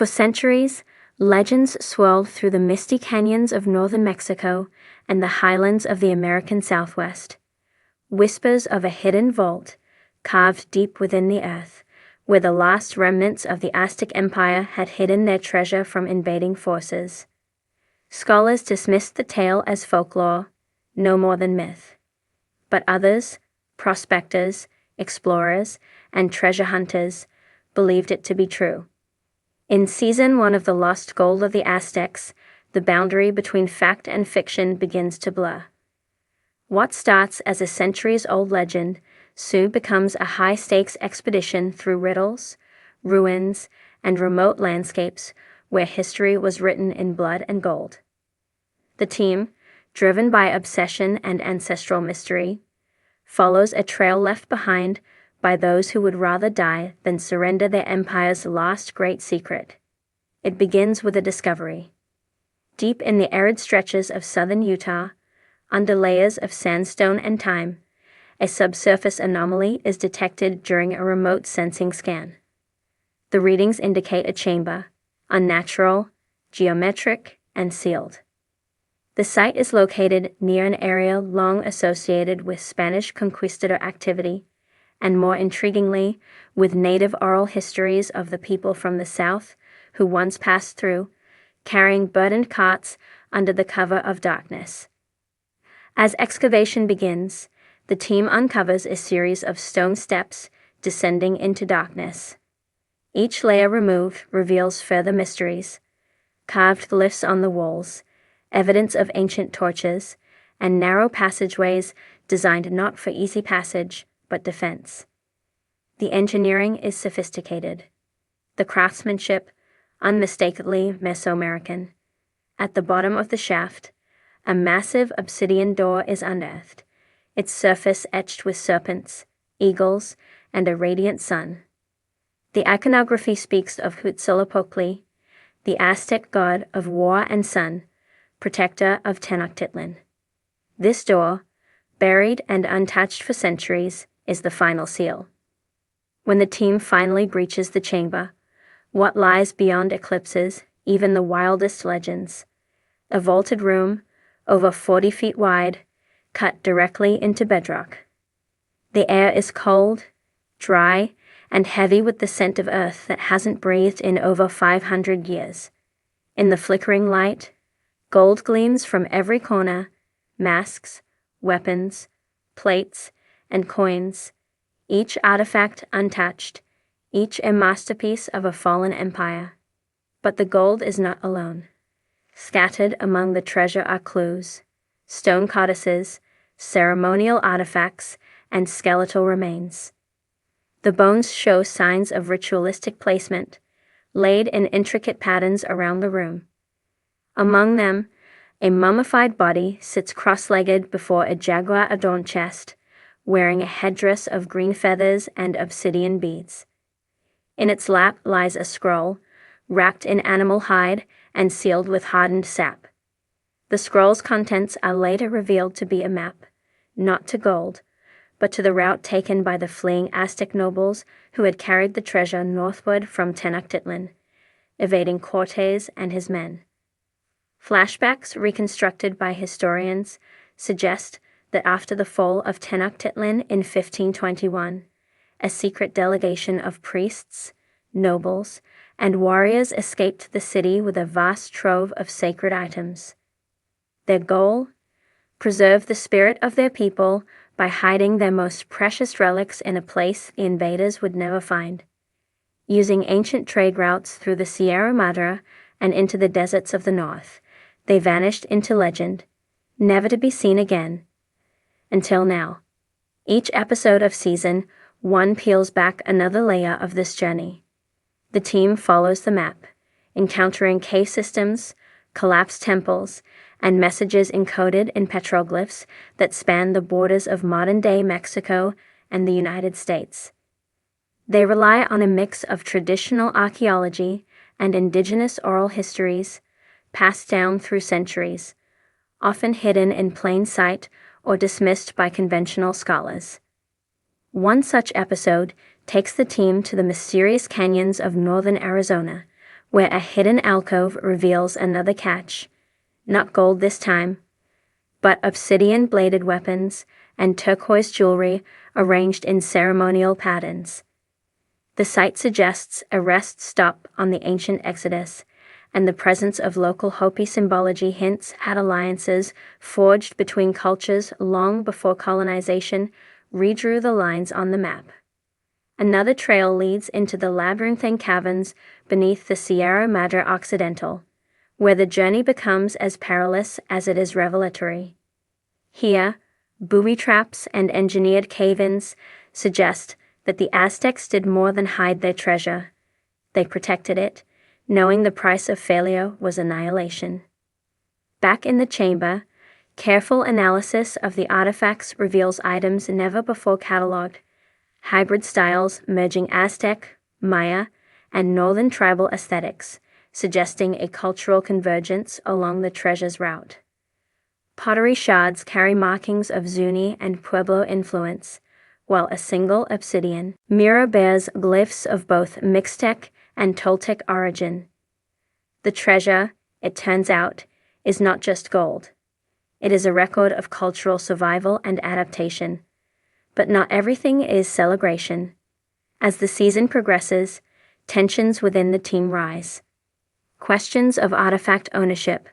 For centuries, legends swirled through the misty canyons of northern Mexico and the highlands of the American Southwest. Whispers of a hidden vault, carved deep within the earth, where the last remnants of the Aztec Empire had hidden their treasure from invading forces. Scholars dismissed the tale as folklore, no more than myth. But others, prospectors, explorers, and treasure hunters, believed it to be true. In Season 1 of The Lost Gold of the Aztecs, the boundary between fact and fiction begins to blur. What starts as a centuries-old legend soon becomes a high-stakes expedition through riddles, ruins, and remote landscapes where history was written in blood and gold. The team, driven by obsession and ancestral mystery, follows a trail left behind by those who would rather die than surrender their empire's last great secret. It begins with a discovery. Deep in the arid stretches of southern Utah, under layers of sandstone and time, a subsurface anomaly is detected during a remote sensing scan. The readings indicate a chamber, unnatural, geometric, and sealed. The site is located near an area long associated with Spanish conquistador activity, and more intriguingly, with native oral histories of the people from the south who once passed through, carrying burdened carts under the cover of darkness. As excavation begins, the team uncovers a series of stone steps descending into darkness. Each layer removed reveals further mysteries: carved glyphs on the walls, evidence of ancient torches, and narrow passageways designed not for easy passage, but defense. The engineering is sophisticated. The craftsmanship, unmistakably Mesoamerican. At the bottom of the shaft, a massive obsidian door is unearthed, its surface etched with serpents, eagles, and a radiant sun. The iconography speaks of Huitzilopochtli, the Aztec god of war and sun, protector of Tenochtitlan. This door, buried and untouched for centuries, is the final seal. When the team finally breaches the chamber, what lies beyond eclipses even the wildest legends? A vaulted room, over 40 feet wide, cut directly into bedrock. The air is cold, dry, and heavy with the scent of earth that hasn't breathed in over 500 years. In the flickering light, gold gleams from every corner: masks, weapons, plates, and coins, each artifact untouched, each a masterpiece of a fallen empire. But the gold is not alone. Scattered among the treasure are clues: stone codices, ceremonial artifacts, and skeletal remains. The bones show signs of ritualistic placement, laid in intricate patterns around the room. Among them, a mummified body sits cross-legged before a jaguar-adorned chest, wearing a headdress of green feathers and obsidian beads. In its lap lies a scroll, wrapped in animal hide and sealed with hardened sap. The scroll's contents are later revealed to be a map, not to gold, but to the route taken by the fleeing Aztec nobles who had carried the treasure northward from Tenochtitlan, evading Cortes and his men. Flashbacks reconstructed by historians suggest that after the fall of Tenochtitlan in 1521, a secret delegation of priests, nobles, and warriors escaped the city with a vast trove of sacred items. Their goal? Preserve the spirit of their people by hiding their most precious relics in a place the invaders would never find. Using ancient trade routes through the Sierra Madre and into the deserts of the north, they vanished into legend, never to be seen again. Until now. Each episode of Season 1 peels back another layer of this journey. The team follows the map, encountering cave systems, collapsed temples, and messages encoded in petroglyphs that span the borders of modern-day Mexico and the United States. They rely on a mix of traditional archaeology and indigenous oral histories, passed down through centuries, often hidden in plain sight or dismissed by conventional scholars. One such episode takes the team to the mysterious canyons of northern Arizona, where a hidden alcove reveals another catch, not gold this time, but obsidian-bladed weapons and turquoise jewelry arranged in ceremonial patterns. The site suggests a rest stop on the ancient Exodus, and the presence of local Hopi symbology hints at alliances forged between cultures long before colonization redrew the lines on the map. Another trail leads into the labyrinthine caverns beneath the Sierra Madre Occidental, where the journey becomes as perilous as it is revelatory. Here, booby traps and engineered cave-ins suggest that the Aztecs did more than hide their treasure. They protected it, knowing the price of failure was annihilation. Back in the chamber, careful analysis of the artifacts reveals items never before catalogued, hybrid styles merging Aztec, Maya, and Northern tribal aesthetics, suggesting a cultural convergence along the treasure's route. Pottery shards carry markings of Zuni and Pueblo influence, while a single obsidian mirror bears glyphs of both Mixtec and Toltec origin. The treasure, it turns out, is not just gold. It is a record of cultural survival and adaptation. But not everything is celebration. As the season progresses, tensions within the team rise. Questions of artifact ownership,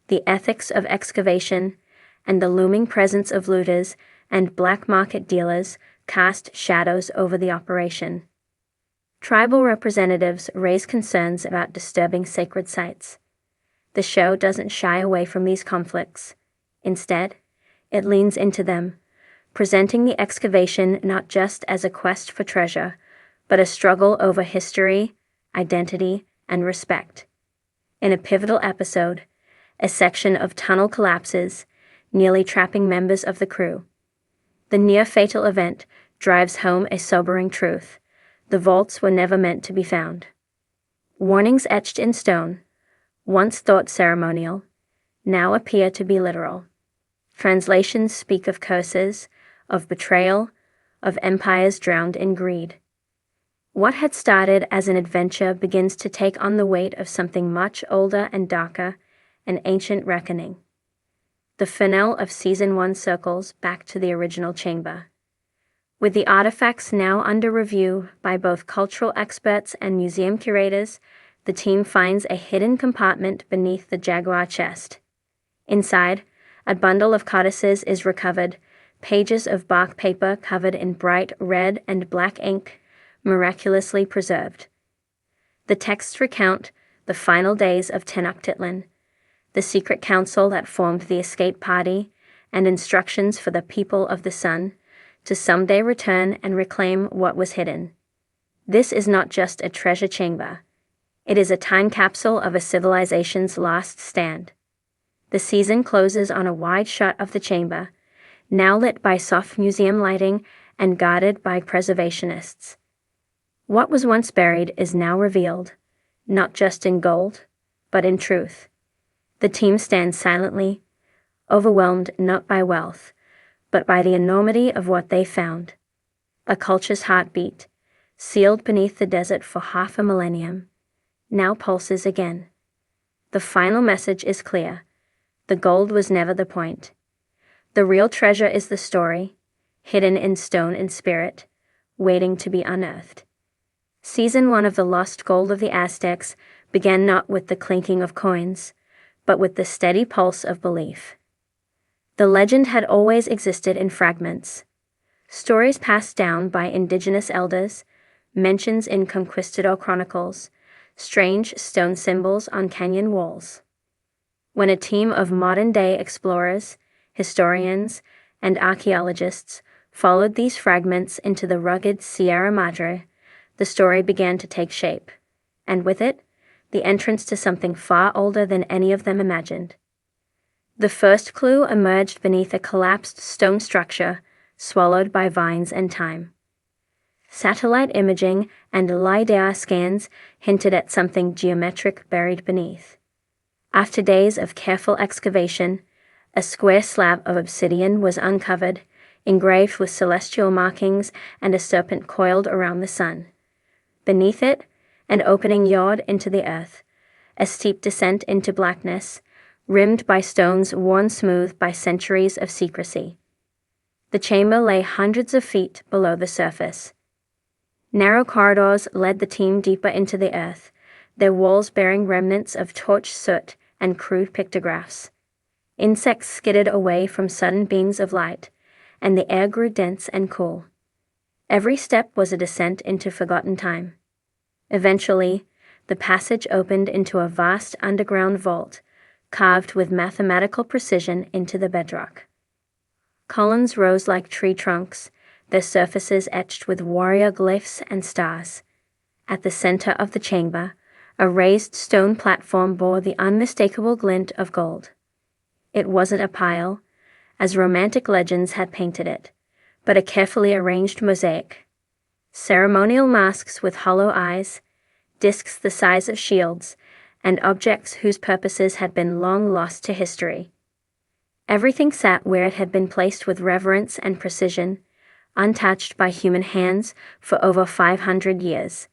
the ethics of excavation, and the looming presence of looters and black market dealers cast shadows over the operation. Tribal representatives raise concerns about disturbing sacred sites. The show doesn't shy away from these conflicts. Instead, it leans into them, presenting the excavation not just as a quest for treasure, but a struggle over history, identity, and respect. In a pivotal episode, a section of tunnel collapses, nearly trapping members of the crew. The near-fatal event drives home a sobering truth. The vaults were never meant to be found. Warnings etched in stone, once thought ceremonial, now appear to be literal. Translations speak of curses, of betrayal, of empires drowned in greed. What had started as an adventure begins to take on the weight of something much older and darker, an ancient reckoning. The finale of Season 1 circles back to the original chamber. With the artifacts now under review by both cultural experts and museum curators, the team finds a hidden compartment beneath the jaguar chest. Inside, a bundle of codices is recovered, pages of bark paper covered in bright red and black ink, miraculously preserved. The texts recount the final days of Tenochtitlan, the secret council that formed the escape party, and instructions for the people of the sun to someday return and reclaim what was hidden. This is not just a treasure chamber. It is a time capsule of a civilization's last stand. The season closes on a wide shot of the chamber, now lit by soft museum lighting and guarded by preservationists. What was once buried is now revealed, not just in gold, but in truth. The team stands silently, overwhelmed not by wealth, but by the enormity of what they found. A culture's heartbeat, sealed beneath the desert for half a millennium, now pulses again. The final message is clear. The gold was never the point. The real treasure is the story, hidden in stone and spirit, waiting to be unearthed. Season 1 of The Lost Gold of the Aztecs began not with the clinking of coins, but with the steady pulse of belief. The legend had always existed in fragments. Stories passed down by indigenous elders, mentions in conquistador chronicles, strange stone symbols on canyon walls. When a team of modern-day explorers, historians, and archaeologists followed these fragments into the rugged Sierra Madre, the story began to take shape, and with it, the entrance to something far older than any of them imagined. The first clue emerged beneath a collapsed stone structure, swallowed by vines and time. Satellite imaging and LiDAR scans hinted at something geometric buried beneath. After days of careful excavation, a square slab of obsidian was uncovered, engraved with celestial markings and a serpent coiled around the sun. Beneath it, an opening yawed into the earth, a steep descent into blackness, rimmed by stones worn smooth by centuries of secrecy. The chamber lay hundreds of feet below the surface. Narrow corridors led the team deeper into the earth, their walls bearing remnants of torch soot and crude pictographs. Insects skidded away from sudden beams of light, and the air grew dense and cool. Every step was a descent into forgotten time. Eventually, the passage opened into a vast underground vault, carved with mathematical precision into the bedrock. Columns rose like tree trunks, their surfaces etched with warrior glyphs and stars. At the center of the chamber, a raised stone platform bore the unmistakable glint of gold. It wasn't a pile, as romantic legends had painted it, but a carefully arranged mosaic. Ceremonial masks with hollow eyes, discs the size of shields, and objects whose purposes had been long lost to history. Everything sat where it had been placed with reverence and precision, untouched by human hands for over 500 years.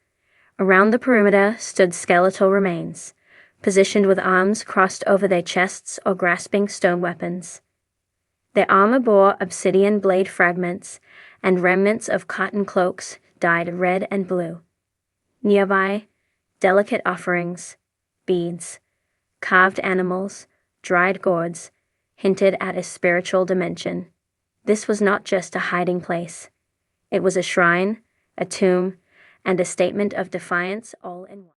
Around the perimeter stood skeletal remains, positioned with arms crossed over their chests or grasping stone weapons. Their armor bore obsidian blade fragments and remnants of cotton cloaks dyed red and blue. Nearby, delicate offerings, beads, carved animals, dried gourds, hinted at a spiritual dimension. This was not just a hiding place. It was a shrine, a tomb, and a statement of defiance all in one.